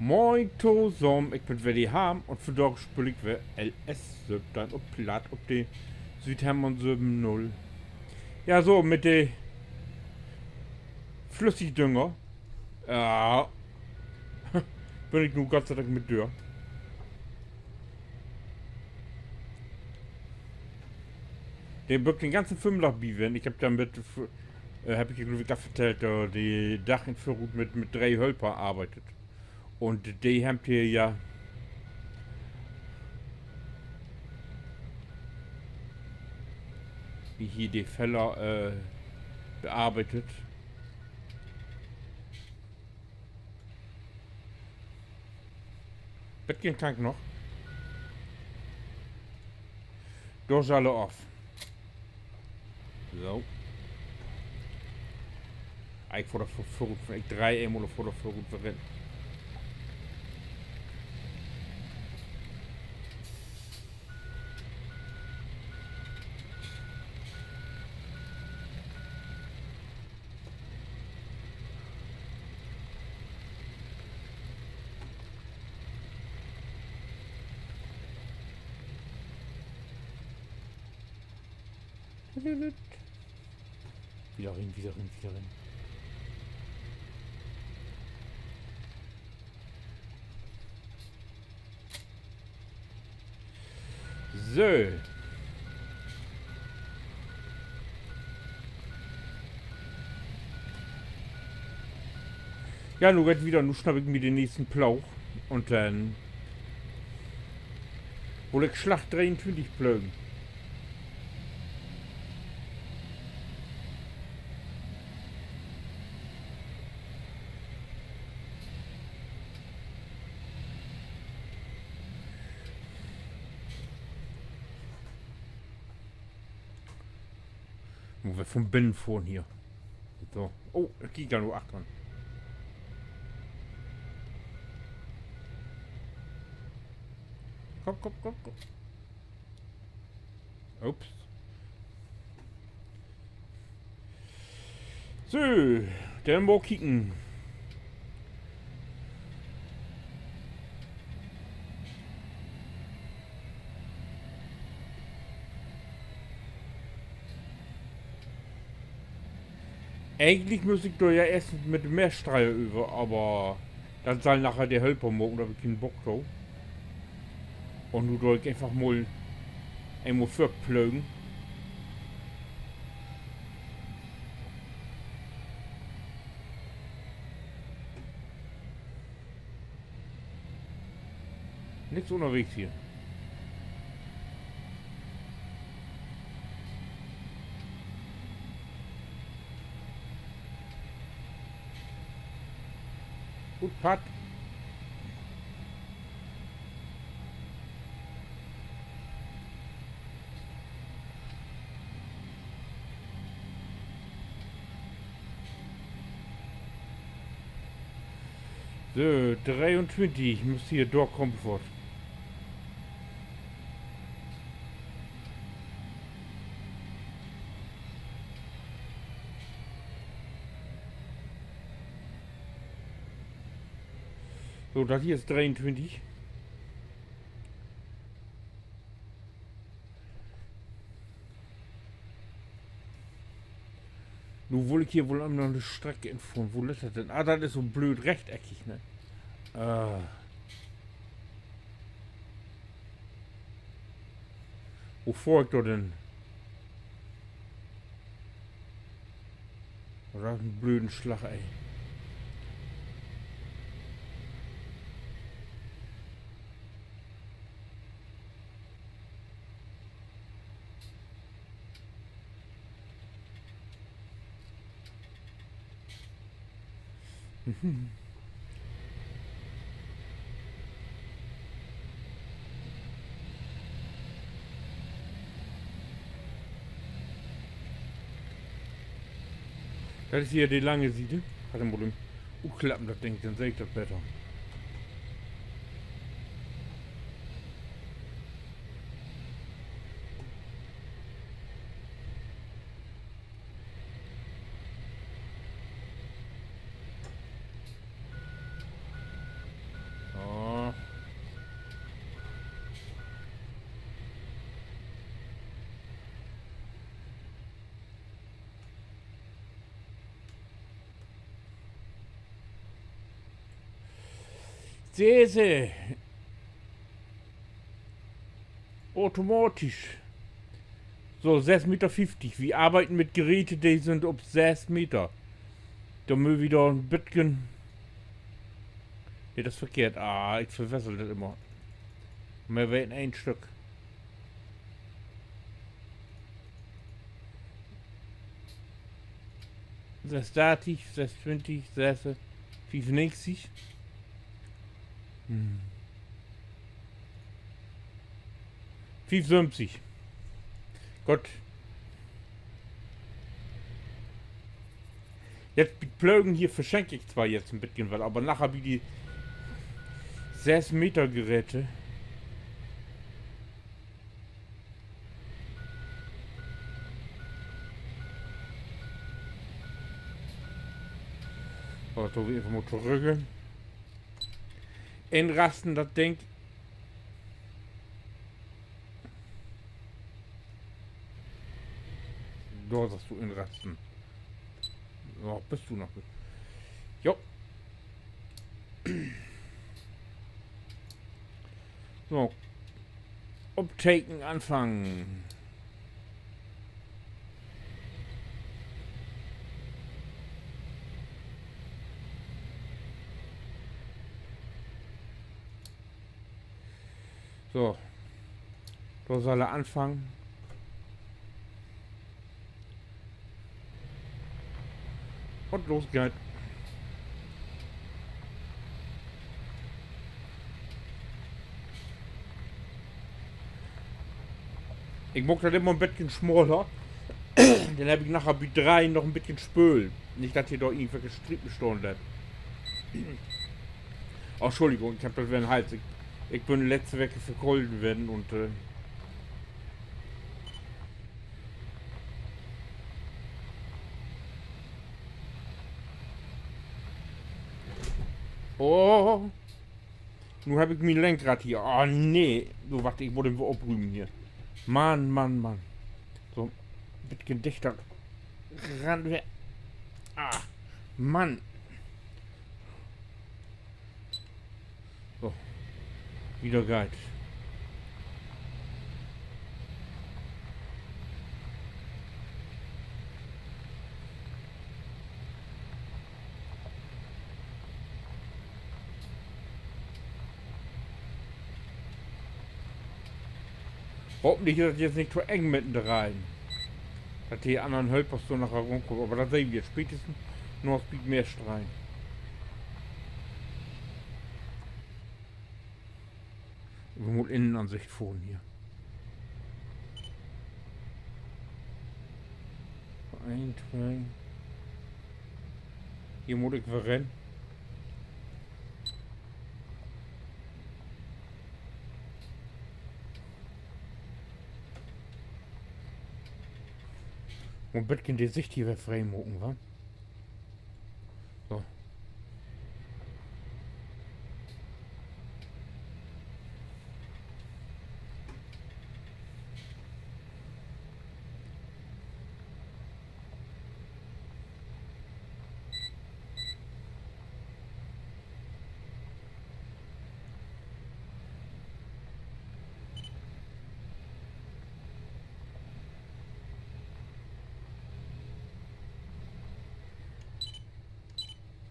Moin zusammen, ich bin Willi Ham und für Dorf spiele ich wir LS dann und platt auf die Südhermann 7.0. Ja, so mit den Flüssigdünger. Ja, bin ich nun Gott sei Dank mit dir. Den birgt den ganzen Film nach Biven. Ich hab damit, hab ich glaube ich erzählt, die Dach in Verrut mit 3 Hölper arbeitet. Und die haben hier ja wie hier die Fäller bearbeitet. Bettchen krank noch. Durch alle off. So. Ik voor de verroet. Ik draai eenmaal voor de verroet erin. Wieder rein, wieder rein, wieder rein. So. Ja, nun geht wieder, nun schnapp ich mir den nächsten Plauch. Und dann. Wohl ich Schlacht 23 plögen. Wo wir vom Binnen fahren hier. So. Oh, da geht ja nur 8 dran. Komm, komm, komm, komm. Ups. So, dann mal kicken. Eigentlich müsste ich da ja erst mit dem Meerstreier über, aber dann soll nachher der Helfer morgen, da hab ich keinen Bock drauf. Und nun soll ich einfach mal einmal verplögen. Nichts unterwegs hier. Gut, Pat. So, 23, ich muss hier Door Comfort. So, das hier ist 23. Nun wollte ich hier wohl noch eine Strecke entfuhren. Wo ist das denn? Ah, das ist so blöd rechteckig, ne? Wo folgt er denn? Das ist ein blöden Schlag, ey. Das ist hier die lange Siede. Hat ein Problem. Klappen das Ding, dann sehe ich das besser. Diese automatisch. So, 6,50 Meter. Wir arbeiten mit Geräten, die sind auf 6 Meter. Da müssen wir wieder ein bisschen. Ne, das ist verkehrt. Ah, ich verwechsel das immer. Wir wählen ein Stück. 6,30, 6,20, 6,95. Hm. 5,50. Gott. Jetzt die Plögen hier verschenke ich zwar jetzt ein bisschen was, aber nachher wie die 6 Meter Geräte. Oh, so wie einfach mal zurück. Entrasten, das Ding. Da sagst du entrasten. Oh, bist du noch. Jo. So. Uptaken anfangen. So. Da soll er anfangen. Und los geht's. Ich mag das immer ein bisschen schmaler. Dann habe ich nachher bei 3 noch ein bisschen Spöl. Nicht, dass hier doch irgendwelche Strippen stehen bleibt. Oh, Entschuldigung, ich habe das wieder den Hals. Ich bin letzte Woche verkolden werden und oh. Nun habe ich mein Lenkrad hier. Oh nee. So, warte, ich wollte ihn abrühmen hier. Mann, Mann, Mann. So, ein bisschen dichter ran. Ah, Mann. So, wieder geil. Hoffentlich ist das jetzt nicht zu eng mitten rein. Dass die anderen Hölpers so nachher rumgucken. Aber das sehen wir spätestens nur aus Speed mehr Strein. Irgendwo Innenansicht vorne hier. 1, 2. Hier muss ich verrennen. Und bisschen die Sicht hier frei mucken, wa? So.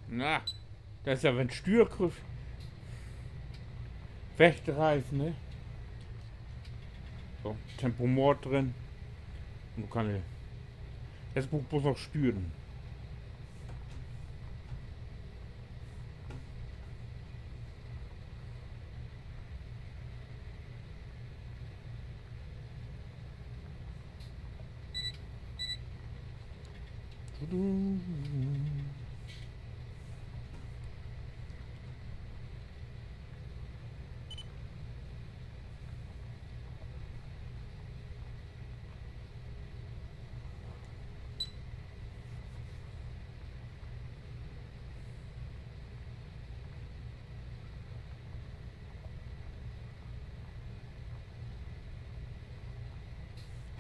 Na, das ist ja wenn Stürgriff wegreißen, ne? So, Tempomord drin. Und du kannst das Buch muss noch stüren.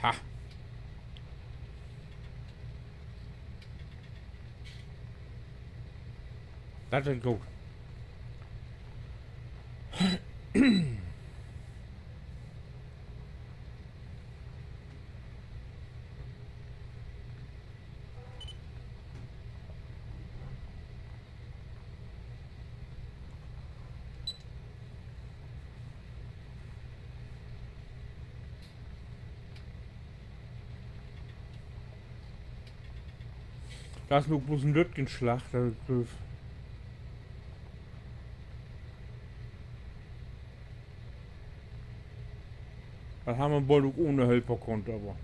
Ha! Das ist gut. Da ist nur bloß ein Lötgenschlag. Das haben wir bald auch ohne Helfer konnte, aber.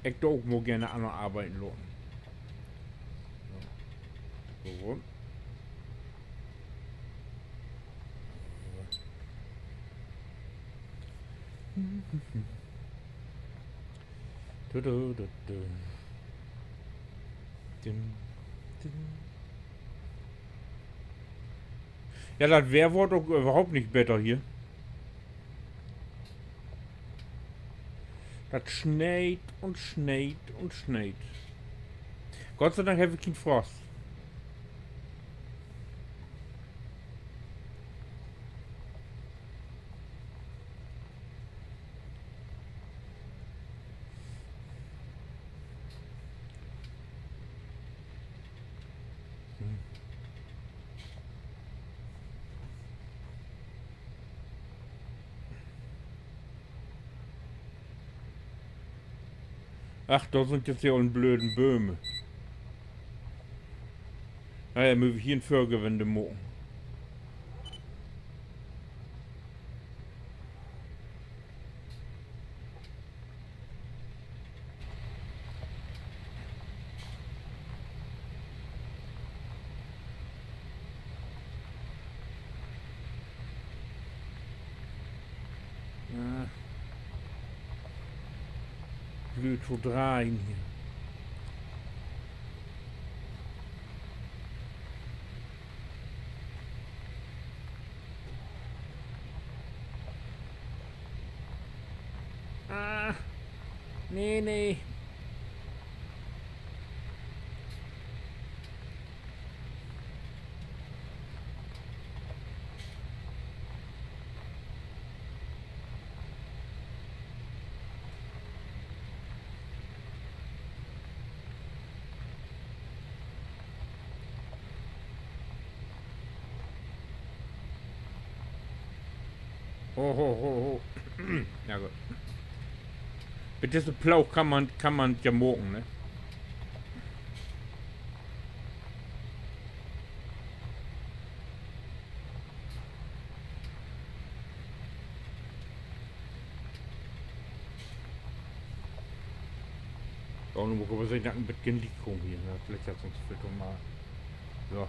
Ich da auch mal gerne an der Arbeiten lassen. So. Ja, das wäre doch überhaupt nicht besser hier. Das schneit und schneit und schneit. Gott sei Dank habe ich keinen Frost. Ach, da sind jetzt ja auch blöden Böhme. Naja, müssen wir hier ein Förgewende machen. Ja. Blöd zu drehen hier. Ah, nee, nee. Ho, ho, ho, ho. Ja gut. Mit diesem Plauch kann man ja morgen, ne? Auch nur mal sein Nacken mit Gendikum hier, ne? Vielleicht hat sonst für mal. So.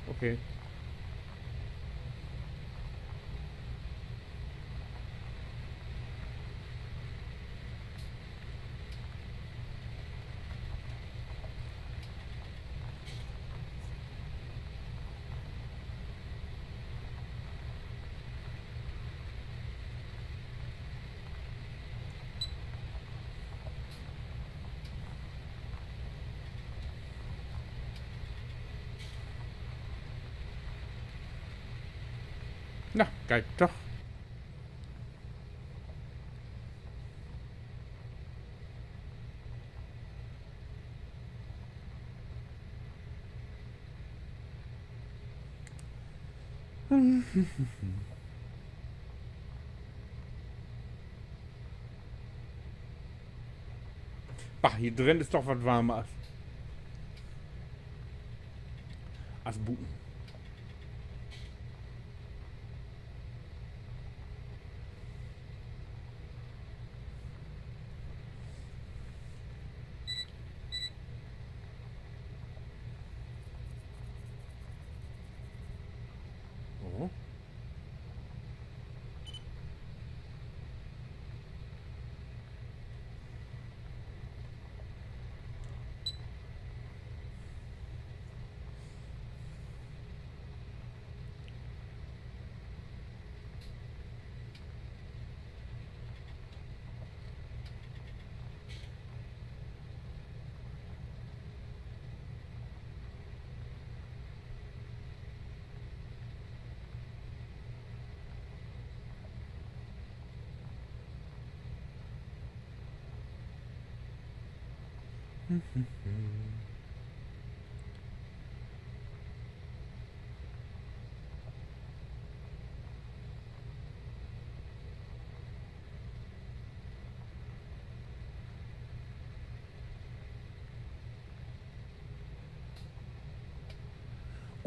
Okay. Na, geil, doch. Bah, hier drin ist doch was Warmes. Als Buten. Oh.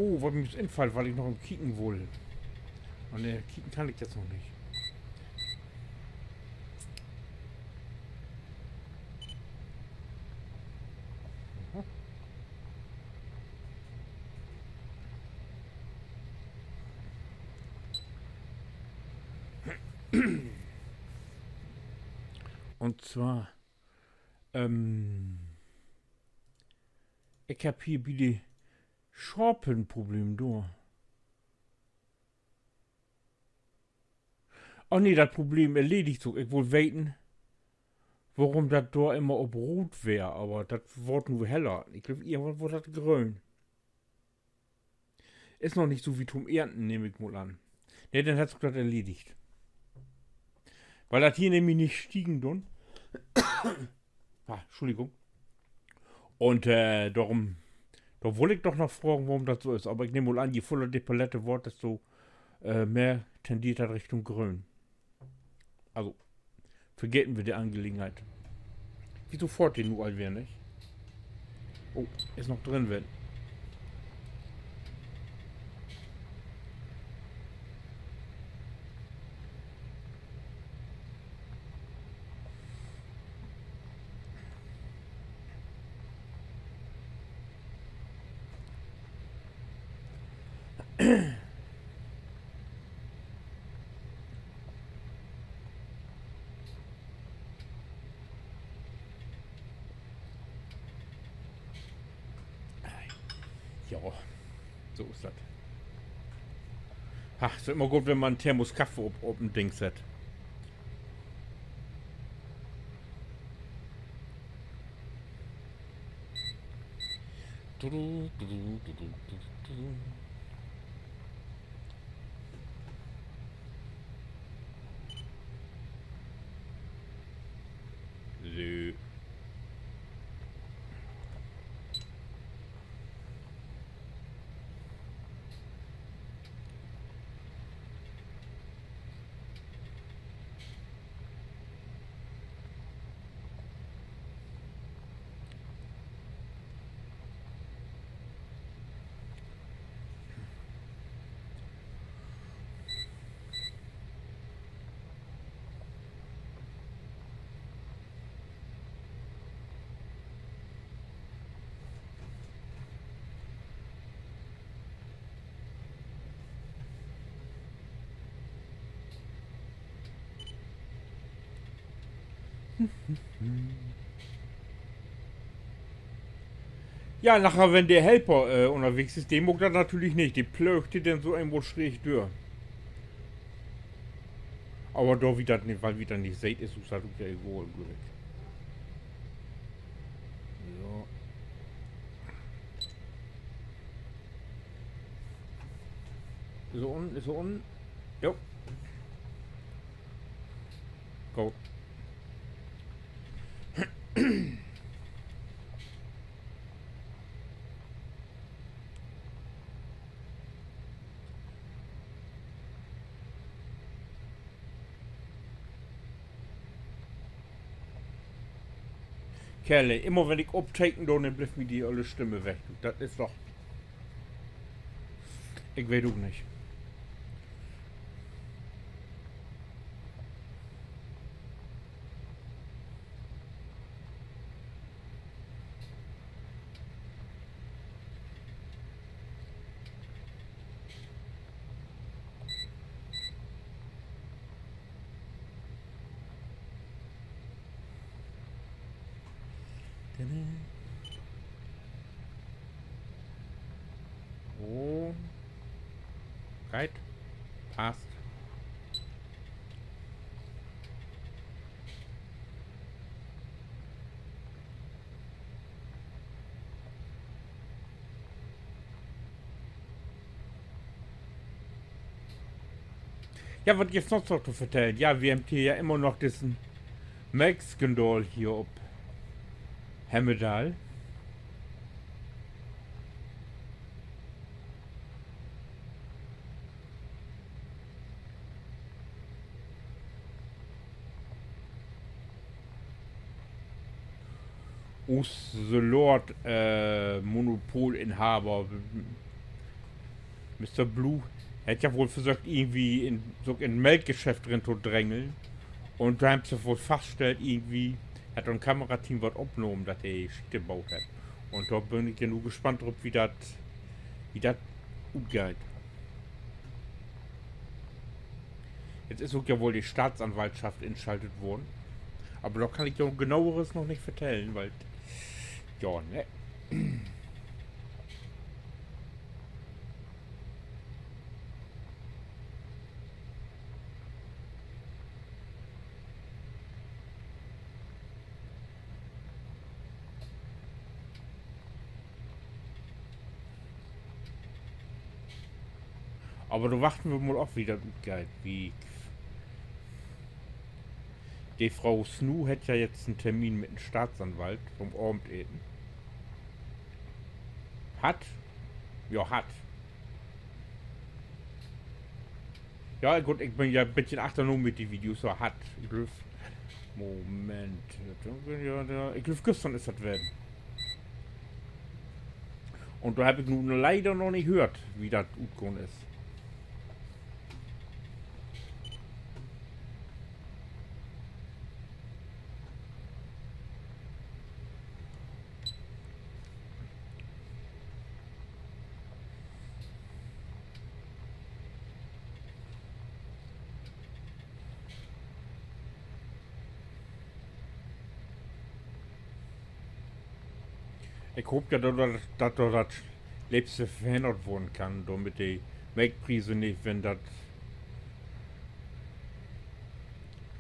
Oh, was mir ist entfallen, weil ich noch am Kicken will. Und ne, kicken kann ich jetzt noch nicht. Und zwar, ich hab hier wieder Schorpenproblem, du. Oh nee, das Problem erledigt so. Ich wollte weten, warum das da immer ob rot wäre, aber das wird nur heller. Ich glaube, irgendwann wird das grün. Ist noch nicht so wie zum Ernten, nehme ich mal an. Ne, dann hat's das erledigt. Weil das hier nämlich nicht stiegen dann. Entschuldigung. Und darum, da wollte ich doch noch fragen, warum das so ist. Aber ich nehme mal an, je voller die Palette wird, desto mehr tendiert das Richtung grün. Also, vergessen wir die Angelegenheit. Wie sofort den nur all wäre, nicht? Oh, ist noch drin, wenn. Ja, so ist das. Ach, ist immer gut, wenn man einen Thermos Kaffee auf dem Ding hat. So. Ja, nachher, wenn der Helper unterwegs ist, den mag das natürlich nicht. Die plöchte dann so irgendwo schräg durch. Aber da wieder nicht, weil wieder nicht seht, ist es halt ja irgendwo im Glück. So. Ist er unten? Ist er unten? Jo. Go. Kerle, immer wenn ich abtaken, dann bleibt mir die alle Stimme weg. Das ist doch. Ich weiß auch nicht. Oh. Right. Passt. Ja, was gibt's noch zu vertellen? Ja, wir haben hier ja immer noch diesen Max-Skandal hier ob Hemmedal. Us the Lord Monopolinhaber Mr. Blue hätte ja wohl versucht, irgendwie in so ein Melkgeschäft drin zu drängeln. Und da haben sie wohl festgestellt, irgendwie hat ein Kamerateam was abgenommen, dass er Schicht gebaut hat. Und da bin ich ja nur gespannt drauf, wie das umgeht. Jetzt ist auch ja wohl die Staatsanwaltschaft entschaltet worden. Aber da kann ich ja genaueres noch nicht vertellen, weil. Ja, ne. Aber da warten wir mal auf, wie das geht. Wie. Die Frau Snoo hat ja jetzt einen Termin mit dem Staatsanwalt vom Abendessen. Hat? Ja, hat. Ja, gut, ich bin ja ein bisschen achterbei mit den Videos, so hat. Ich glaub, Moment. Ich glaube, gestern ist das werden. Und da habe ich nun leider noch nicht gehört, wie das utgegangen ist. Ich hoffe ja, dass das Letzte verhindert werden kann, damit die Melkpreise nicht, wenn das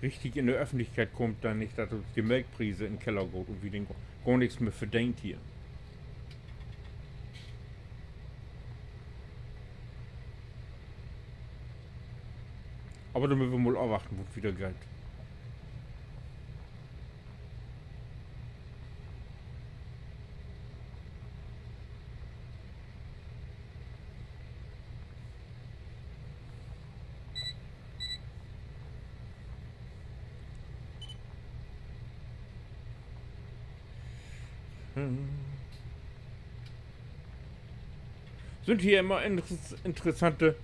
richtig in der Öffentlichkeit kommt, dann nicht, dass uns die Melkpreise in den Keller geht und wir den gar nichts mehr verdient hier. Aber da müssen wir mal erwarten, wo es wieder geht. Sind hier immer interessante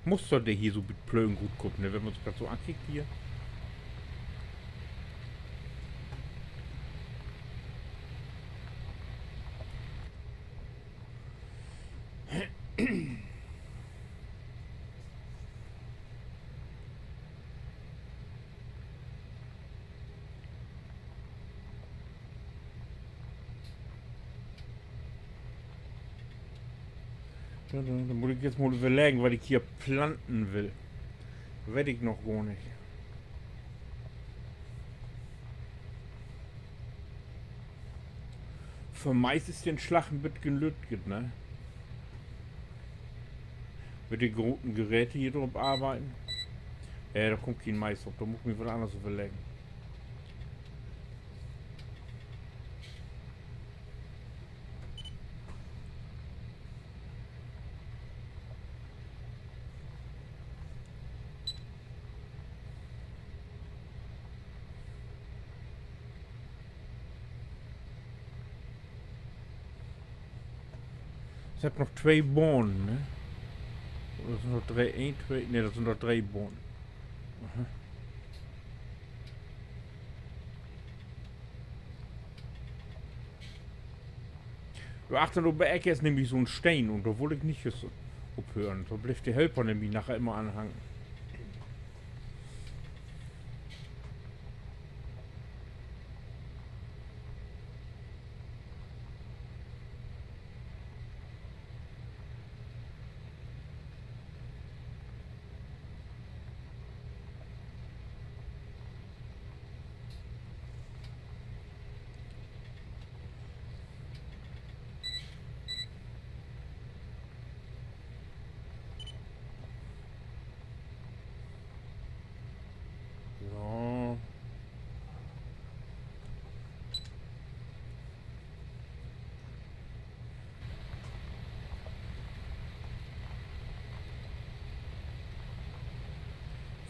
Muster, der hier so mit Plögen gut guckt, ne? Wenn man es gerade so anklickt hier. Da muss ich jetzt mal überlegen, was ich hier planten will. Werde ich noch gar nicht. Für Mais ist den Schlachten wird gelötget, ne? Mit den guten Geräten hier drauf arbeiten. Ja, da kommt kein Mais auf, da muss ich mir was anderes überlegen. Ich habe noch 2 Bohnen, ne? Oder sind noch 3, 1, 2, ne, das sind noch 3 Bohnen. Aha. Du achtest, bei Ecke ist nämlich so ein Stein und da wollte ich nicht so abhören. Da bleibt die Helfer nämlich nachher immer anhangen. So.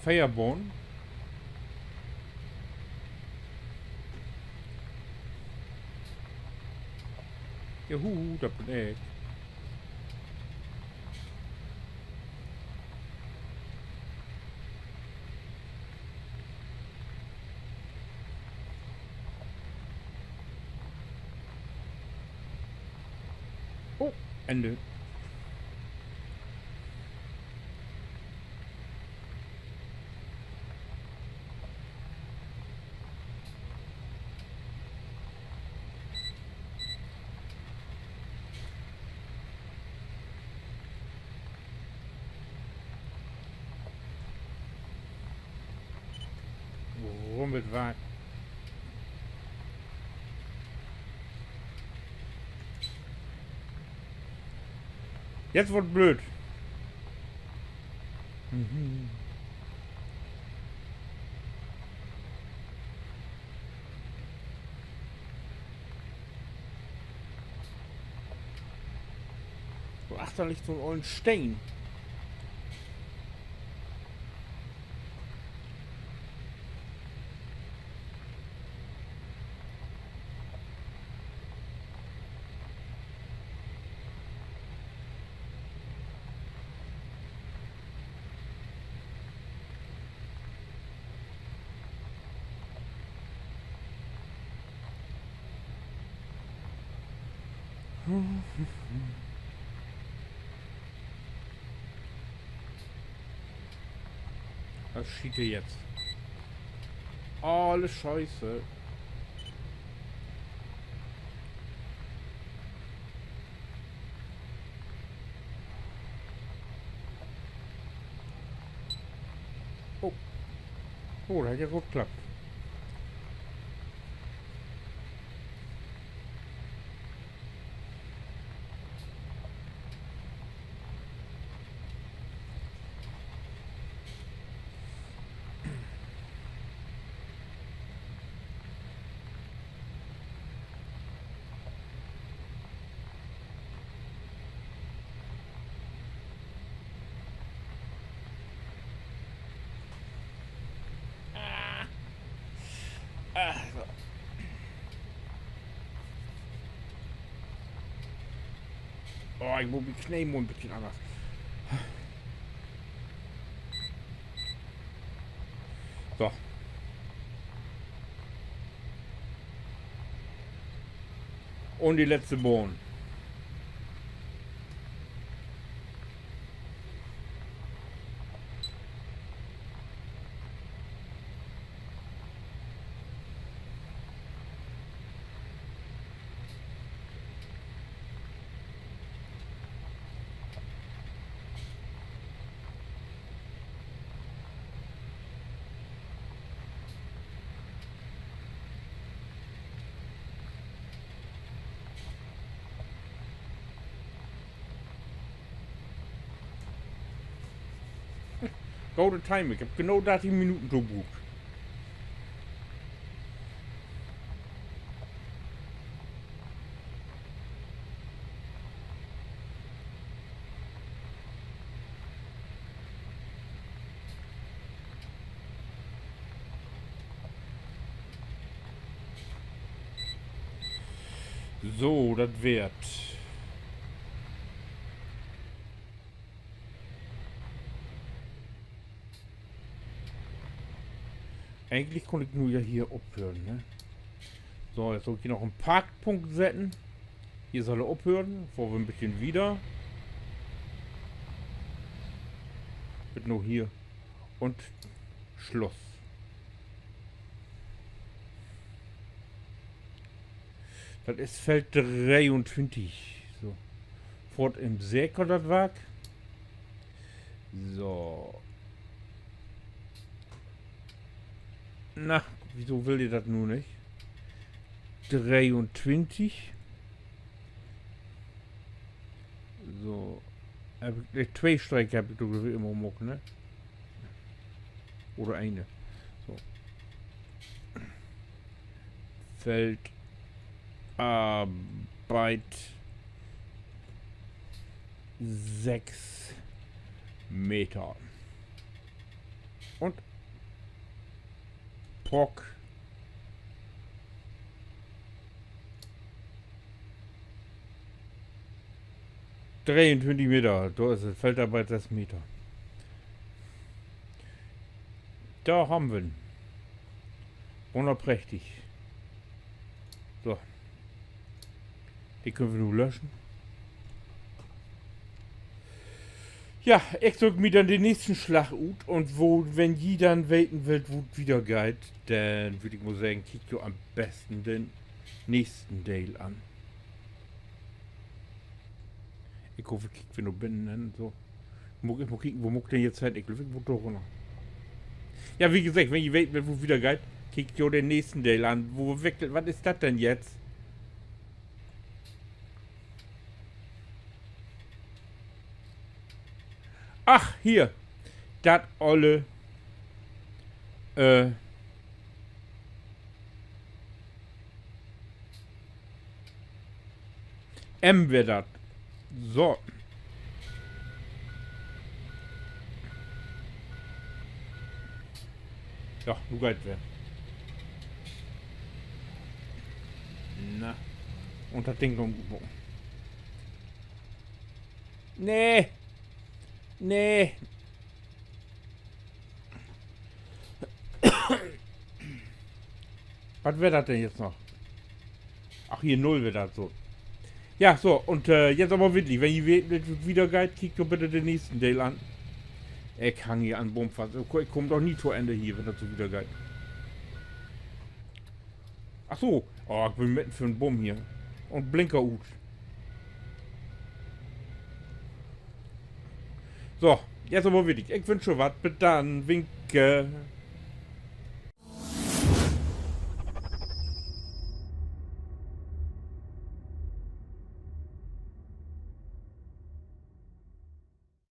Feierbahn. Juhu, da bin ich. Oh, Ende. Rummelt weit. Jetzt wird blöd. Mhm. So, ach, da liegt so ein ollen Stein. Das schiete jetzt. Alles scheiße. Oh. Oh, das hat ja gut geklappt. Oh, ich muss die Knie ein bisschen anders. So. Und die letzte Bohnen. Golden Time. Ich habe genau 30 Minuten gebucht. So, das wird. Eigentlich konnte ich nur ja hier aufhören, ne? So, jetzt soll ich hier noch einen Parkpunkt setzen. Hier soll er aufhören, bevor wir ein bisschen wieder. Wird nur hier. Und Schluss. Das ist Feld 23. So. Fort im Säcker, das Wag. So. Na, wieso will ihr das nun nicht? 23. So. Zwei Strecke habe ich doch immer gemacht, ne? Oder eine. So. Feldarbeit 6 Meter. Und Pock 23 Meter, da ist es, Feldarbeit 6 Meter. Da haben wir ihn. Wunderprächtig. So. Die können wir nur löschen. Ja, ich drück mir dann den nächsten Schlag ut und wo, wenn je dann weten will, wo es wieder geht, dann würde ich mal sagen, kick du am besten den nächsten Teil an. Ich hoffe, kick wir noch binnen, so. Ich mal kicken, wo muck denn jetzt halt, ich glaube, wo doch noch. Ja, wie gesagt, wenn ihr weten will, wo es wieder geht, kickt ihr den nächsten Teil an. Wo wechselt, was ist das denn jetzt? Ach, hier. Das olle. M wird das. So. Ja, du geht wer. Na. Und das Ding kommt gut. Nee. Nee. Was wäre das denn jetzt noch? Ach, hier 0 wird das so. Ja, so, und jetzt aber wirklich, wenn ihr wieder geht, kickt doch bitte den nächsten Teil an. Ich hang hier an Bumm fast. Ich komme doch nie zu Ende hier, wenn das so wieder geht. Ach so. Oh, ich bin mitten für einen Bumm hier. Und Blinker ut. So, jetzt aber wirklich. Ich wünsche was. Bis dann. Winke.